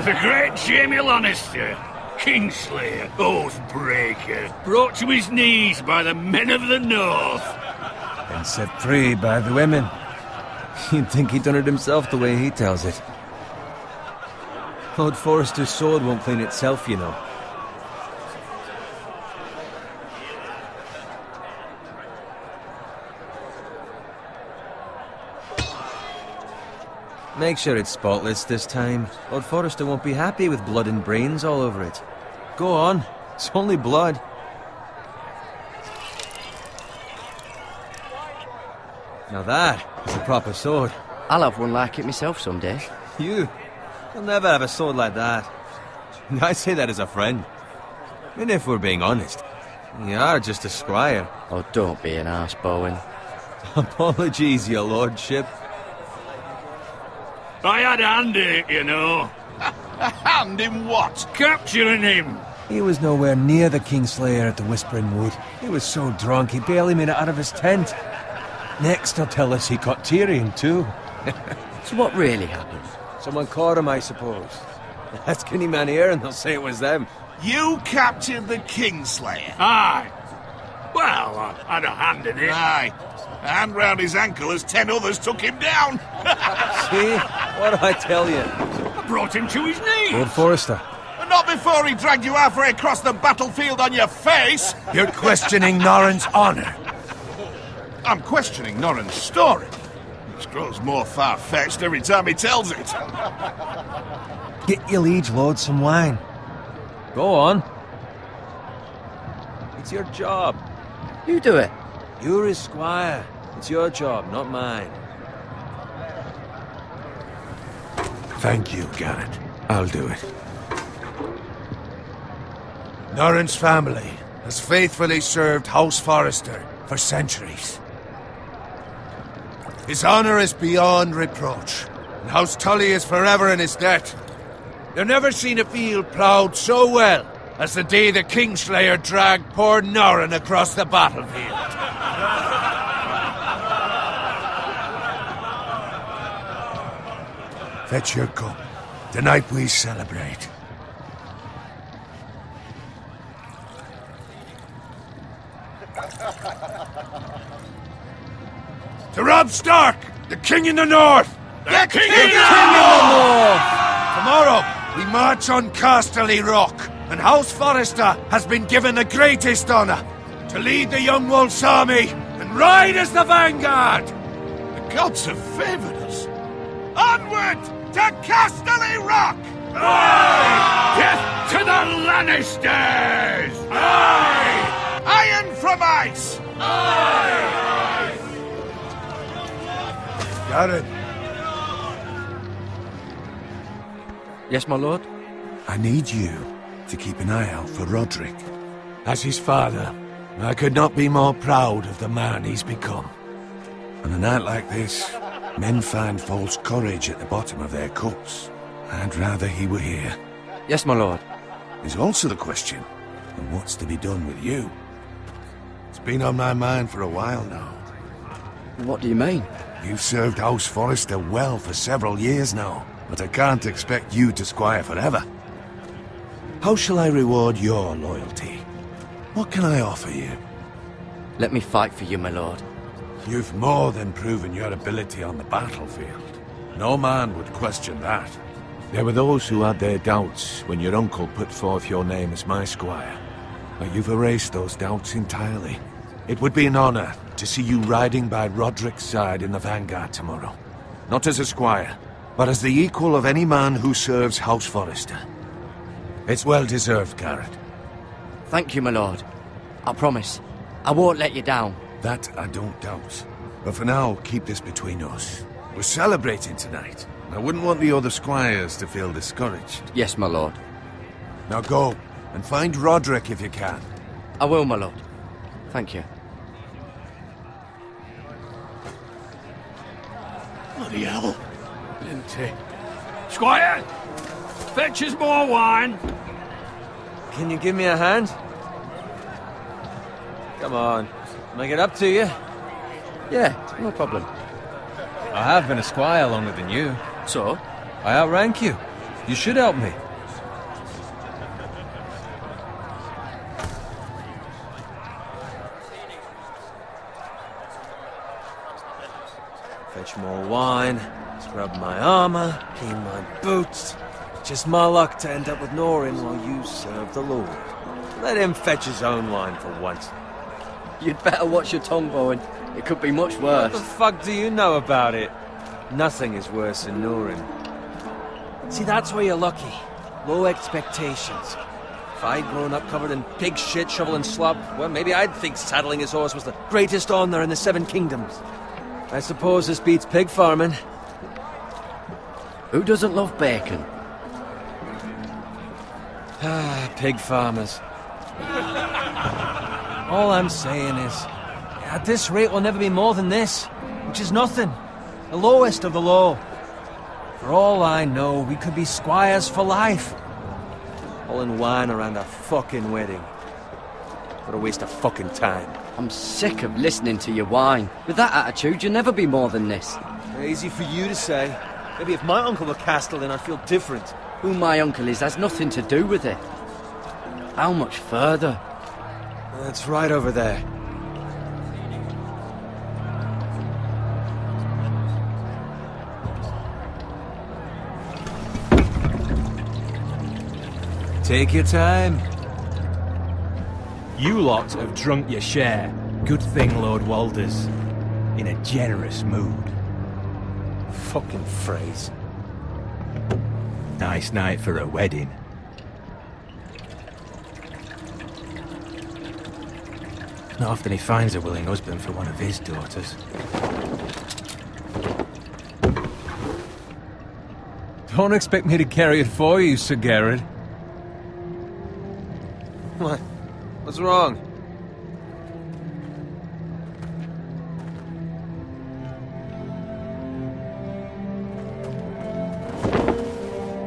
The great Jamie Lannister, Kingslayer, Oathbreaker, brought to his knees by the men of the North. And set free by the women. You'd think he'd done it himself the way he tells it. Lord Forrester's sword won't clean itself, you know. Make sure it's spotless this time. Lord Forrester won't be happy with blood and brains all over it. Go on. It's only blood. Now that is a proper sword. I'll have one like it myself someday. You'll never have a sword like that. I say that as a friend. And if we're being honest, you are just a squire. Oh, don't be an arse, Bowen. Apologies, your lordship. I had a hand in it, you know. A hand in what? Capturing him. He was nowhere near the Kingslayer at the Whispering Wood. He was so drunk he barely made it out of his tent. Next he'll tell us he caught Tyrion too. So what really happened? Someone caught him, I suppose. Ask any man here and they'll say it was them. You captured the Kingslayer? Aye. Well, I had a hand in it. Aye. A hand round his ankle as 10 others took him down. See? What did I tell you? I brought him to his knees. Lord Forrester. But not before he dragged you halfway across the battlefield on your face. You're questioning Norrin's honor. I'm questioning Norrin's story. It grows more far-fetched every time he tells it. Get your liege lord some wine. Go on. It's your job. You do it. You're his squire. It's your job, not mine. Thank you, Garrett. I'll do it. Norrin's family has faithfully served House Forrester for centuries. His honor is beyond reproach, and House Tully is forever in his debt. They've never seen a field ploughed so well as the day the Kingslayer dragged poor Norrin across the battlefield. Fetch your cup. Tonight we celebrate. To Robb Stark, the King in the North! The King in the North! Tomorrow, we march on Casterly Rock, and House Forrester has been given the greatest honor to lead the Young Wolf's army and ride as the vanguard! The gods have favored us. Onward to Casterly Rock! Aye! Death to the Lannisters! Aye! Iron from ice! Aye! Garrett, Yes, my lord? I need you to keep an eye out for Roderick. As his father, I could not be more proud of the man he's become. On a night like this, men find false courage at the bottom of their cups. I'd rather he were here. Yes, my lord. There's also the question of what's to be done with you. It's been on my mind for a while now. What do you mean? You've served House Forrester well for several years now, but I can't expect you to squire forever. How shall I reward your loyalty? What can I offer you? Let me fight for you, my lord. You've more than proven your ability on the battlefield. No man would question that. There were those who had their doubts when your uncle put forth your name as my squire. But you've erased those doubts entirely. It would be an honor to see you riding by Roderick's side in the vanguard tomorrow. Not as a squire, but as the equal of any man who serves House Forrester. It's well deserved, Garrett. Thank you, my lord. I promise. I won't let you down. That I don't doubt. But for now, keep this between us. We're celebrating tonight. I wouldn't want the other squires to feel discouraged. Yes, my lord. Now go, and find Roderick if you can. I will, my lord. Thank you. Bloody hell. Empty. Squire! Fetch us more wine! Can you give me a hand? Come on. Make it up to you. Yeah, no problem. I have been a squire longer than you. So? I outrank you. You should help me. Fetch more wine, scrub my armor, clean my boots. Just my luck to end up with Norin while you serve the Lord. Let him fetch his own wine for once. You'd better watch your tongue, Bowen. It could be much What the worse. fuck do you know about it? Nothing is worse than Norin. See, that's where you're lucky. Low expectations. If I'd grown up covered in pig shit, shoveling slop, well, maybe I'd think saddling his horse was the greatest honor in the Seven Kingdoms. I suppose this beats pig farming. Who doesn't love bacon? Ah, pig farmers. All I'm saying is, at this rate we'll never be more than this, which is nothing. The lowest of the low. For all I know, we could be squires for life. Pulling wine around a fucking wedding. What a waste of fucking time. I'm sick of listening to your whine. With that attitude, you'll never be more than this. Easy for you to say. Maybe if my uncle were Castellan, I'd feel different. Who my uncle is has nothing to do with it. How much further? That's right over there. Take your time. You lot have drunk your share. Good thing Lord Walder's in a generous mood. Fucking phrase. Nice night for a wedding. Not often he finds a willing husband for one of his daughters. Don't expect me to carry it for you, Sir Garrett. What? What's wrong?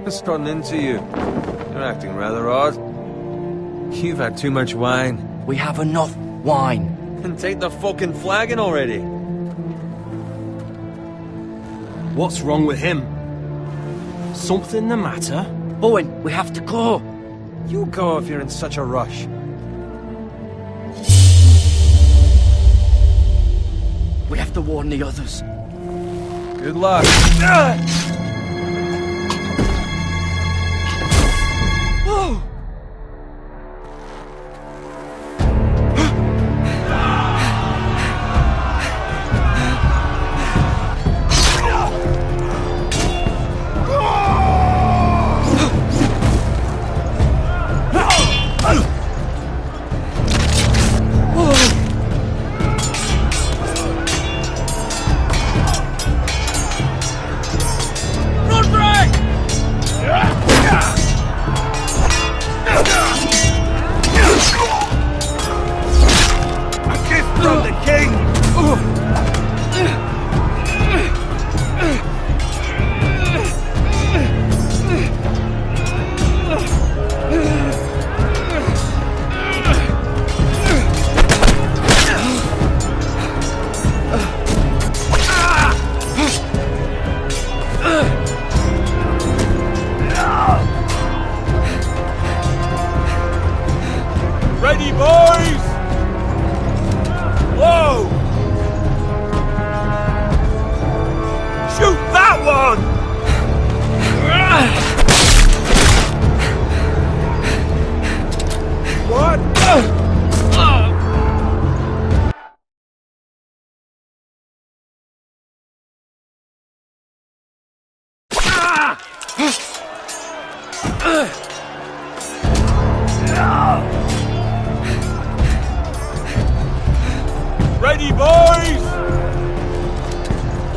What's gotten into you? You're acting rather odd. You've had too much wine. We have enough wine. Then take the fucking flagon already. What's wrong with him? Something the matter? Bowen, we have to go. You go if you're in such a rush. We have to warn the others. Good luck. Ready, boys! Whoa! Shoot that one! Ready, boys!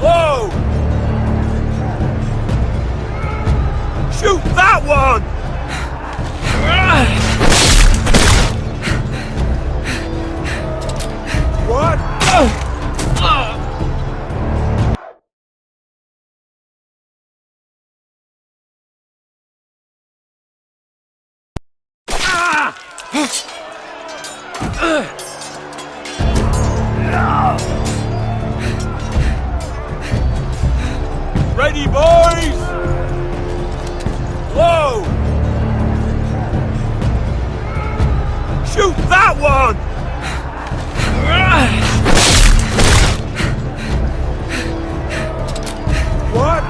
Whoa! Shoot that one! What? Ready, boys! Whoa! Shoot that one! What?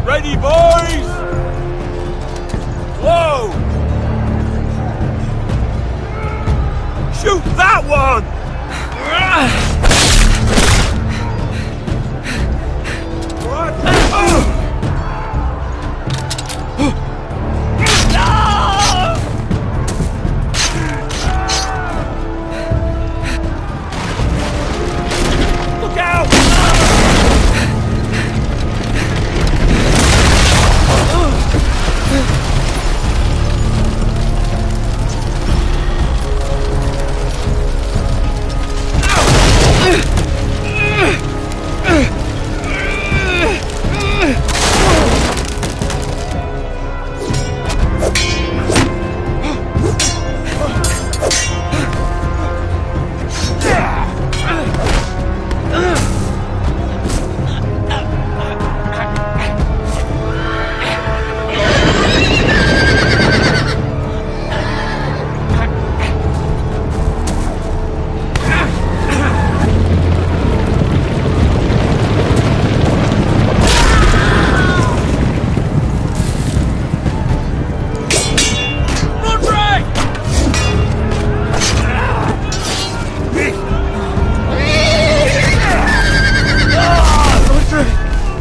Ready, boys! Whoa! Shoot that one! What? Look out!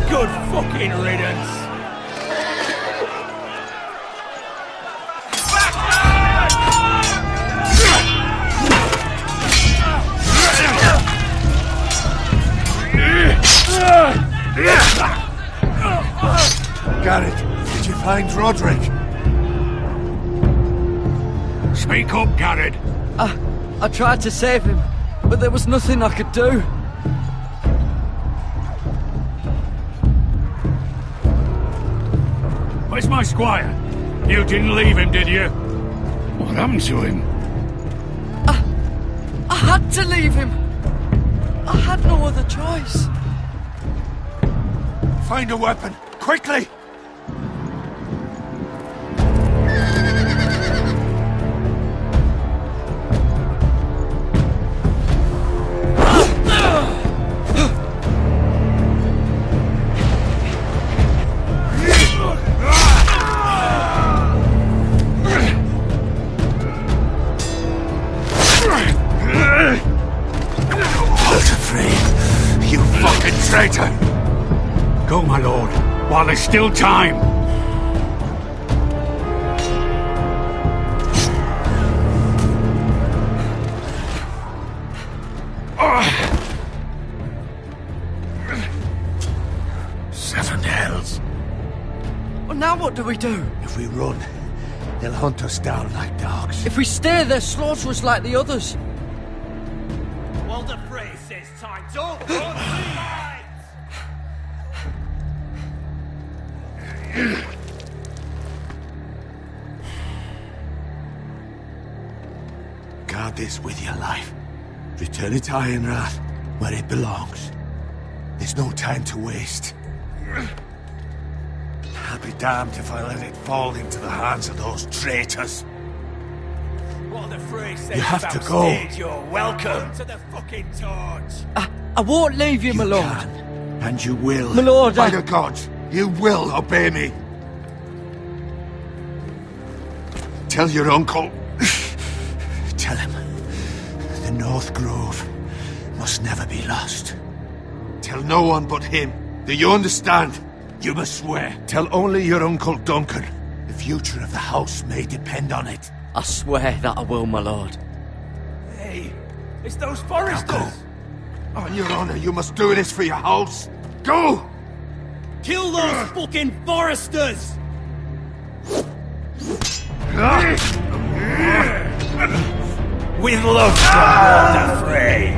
Good fucking riddance! Garrett, did you find Roderick? Speak up, Garrett. I tried to save him, but there was nothing I could do. Where's my squire? You didn't leave him, did you? What happened to him? I had to leave him. I had no other choice. Find a weapon, quickly! You fucking traitor! Go, my lord, while there's still time. Seven hells. Well, now what do we do? If we run, they'll hunt us down like dogs. If we stay, they'll slaughter us like the others. Walder Frey says time. Don't run, Guard this with your life. Return it to Ironrath, where it belongs. There's no time to waste. I'll be damned if I let it fall into the hands of those traitors. Walder Frey says You have to about go. stage, you're welcome to the fucking torch. I won't leave you, my You lord. can, and you will. My lord, By the gods, you will obey me. Tell your uncle. Tell him the North Grove must never be lost. Tell no one but him. Do you understand? You must swear. Tell only your Uncle Duncan. The future of the house may depend on it. I swear that I will, my lord. Hey, it's those Now foresters. go. On your honor, you must do this for your house. Go! Kill those fucking foresters! With love from Walder Frey.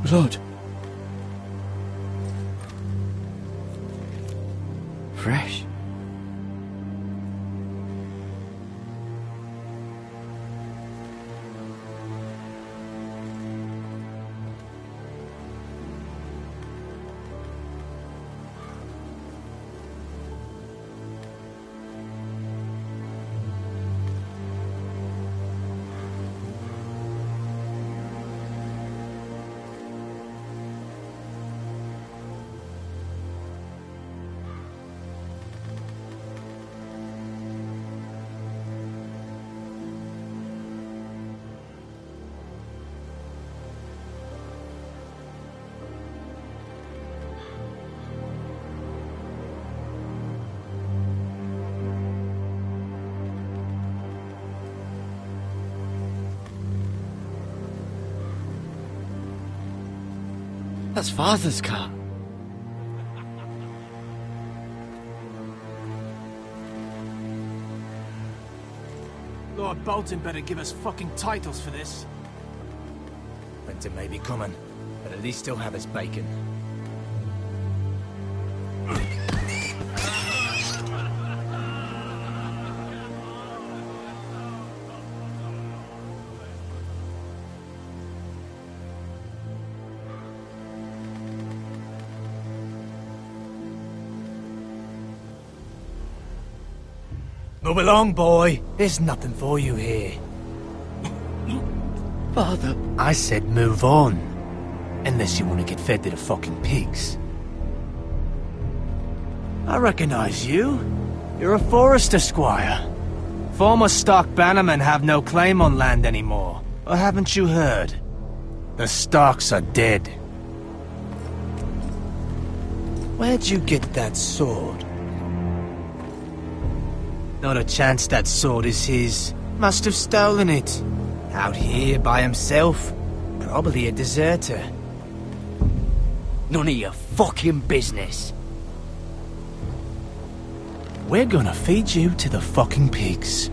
Blood. Fresh. That's Father's car. Lord Bolton better give us fucking titles for this. Winter may be coming, but at least he'll have his bacon. Move along, boy. There's nothing for you here. Father. I said move on. Unless you want to get fed to the fucking pigs. I recognize you. You're a Forrester squire. Former Stark bannermen have no claim on land anymore. Or haven't you heard? The Starks are dead. Where'd you get that sword? Not a chance that sword is his. Must have stolen it. Out here by himself. Probably a deserter. None of your fucking business. We're gonna feed you to the fucking pigs.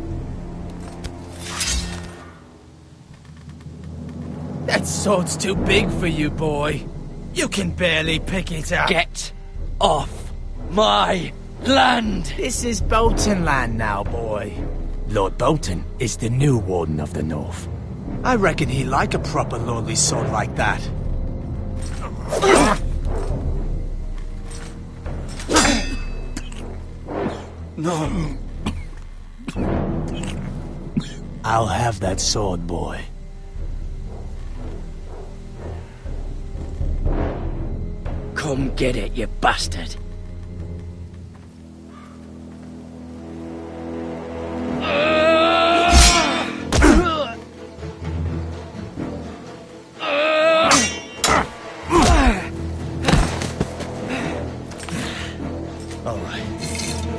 That sword's too big for you, boy. You can barely pick it up. Get off my land! This is Bolton land now, boy. Lord Bolton is the new Warden of the North. I reckon he'd like a proper lordly sword like that. No. I'll have that sword, boy. Come get it, you bastard. Alright.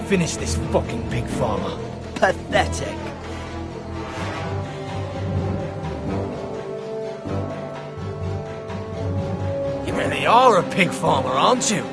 Finish this fucking pig farmer. Pathetic. You really are a pig farmer, aren't you?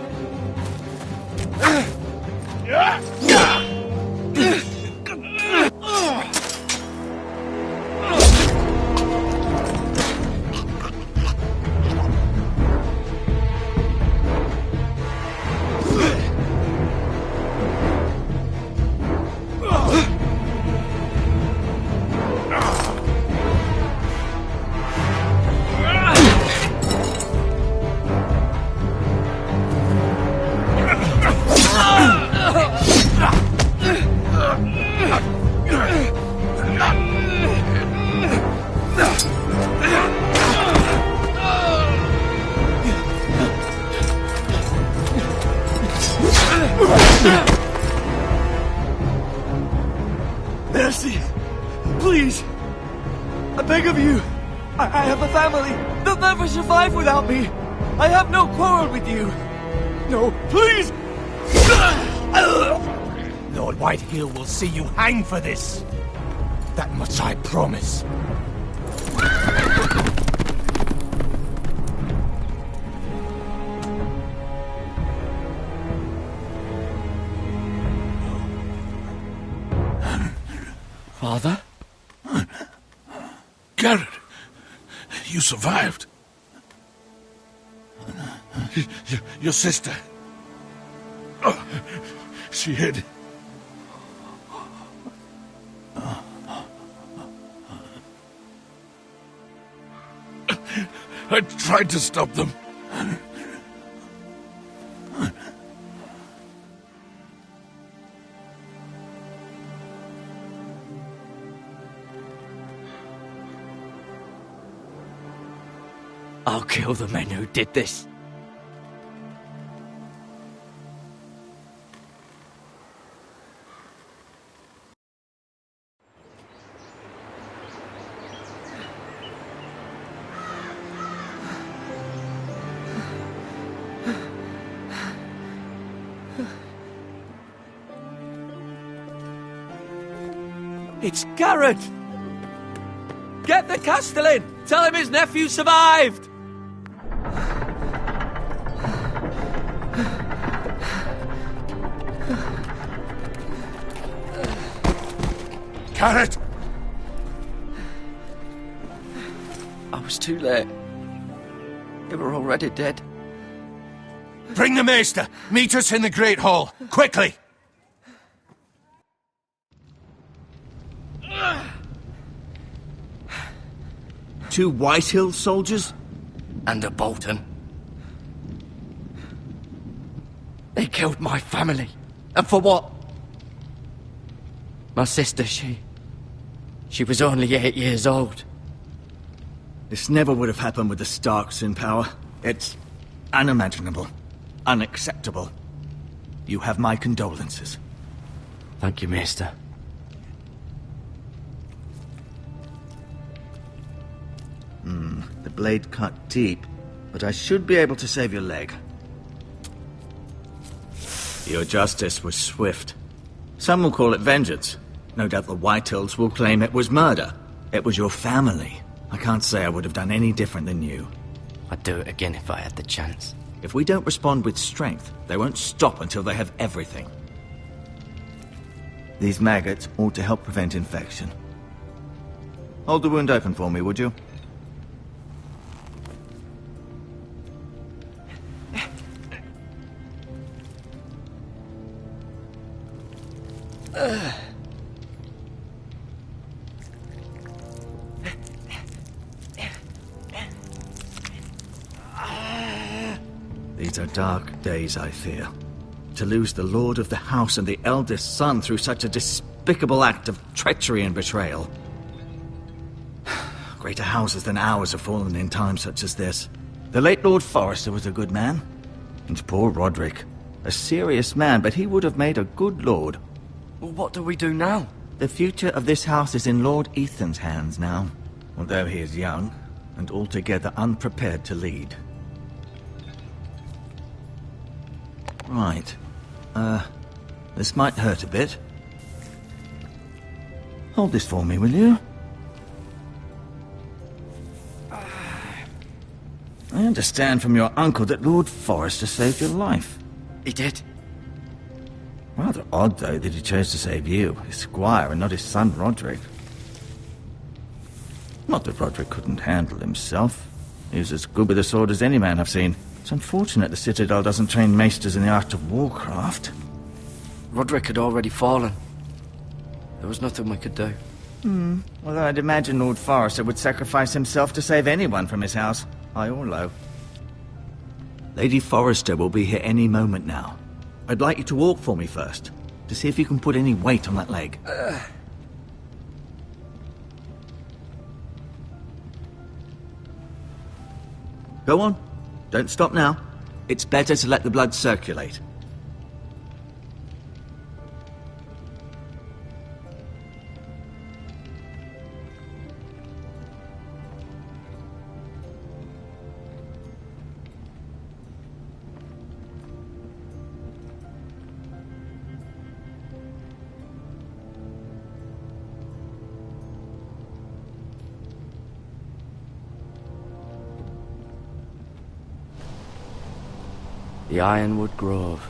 Mercy! Please! I beg of you! I have a family! They'll never survive without me! I have no quarrel with you! No, please! Lord Whitehill will see you hang for this. That much I promise. Father? Garrett, you survived. Your sister. Oh, she hid. I tried to stop them. I'll kill the men who did this. It's Garrett! Get the Castellan! Tell him his nephew survived! Garrett! I was too late. They were already dead. Bring the Maester! Meet us in the Great Hall! Quickly! Two Whitehill soldiers? And a Bolton. They killed my family. And for what? My sister, she was only 8 years old. This never would have happened with the Starks in power. It's unimaginable. Unacceptable. You have my condolences. Thank you, Maester. The blade cut deep, but I should be able to save your leg. Your justice was swift. Some will call it vengeance. No doubt the Whitehills will claim it was murder. It was your family. I can't say I would have done any different than you. I'd do it again if I had the chance. If we don't respond with strength, they won't stop until they have everything. These maggots ought to help prevent infection. Hold the wound open for me, would you? These are dark days, I fear. To lose the lord of the house and the eldest son through such a despicable act of treachery and betrayal. Greater houses than ours have fallen in times such as this. The late Lord Forrester was a good man. And poor Roderick. A serious man, but he would have made a good lord. Well, what do we do now? The future of this house is in Lord Ethan's hands now. Although he is young, and altogether unprepared to lead. Right. This might hurt a bit. Hold this for me, will you? I understand from your uncle that Lord Forrester saved your life. He did. Rather odd, though, that he chose to save you, his squire, and not his son Roderick. Not that Roderick couldn't handle himself. He was as good with a sword as any man I've seen. It's unfortunate the Citadel doesn't train maesters in the art of warcraft. Roderick had already fallen. There was nothing we could do. Although I'd imagine Lord Forrester would sacrifice himself to save anyone from his house, high or low. Lady Forrester will be here any moment now. I'd like you to walk for me first, to see if you can put any weight on that leg. Go on. Don't stop now. It's better to let the blood circulate. The Ironwood Grove.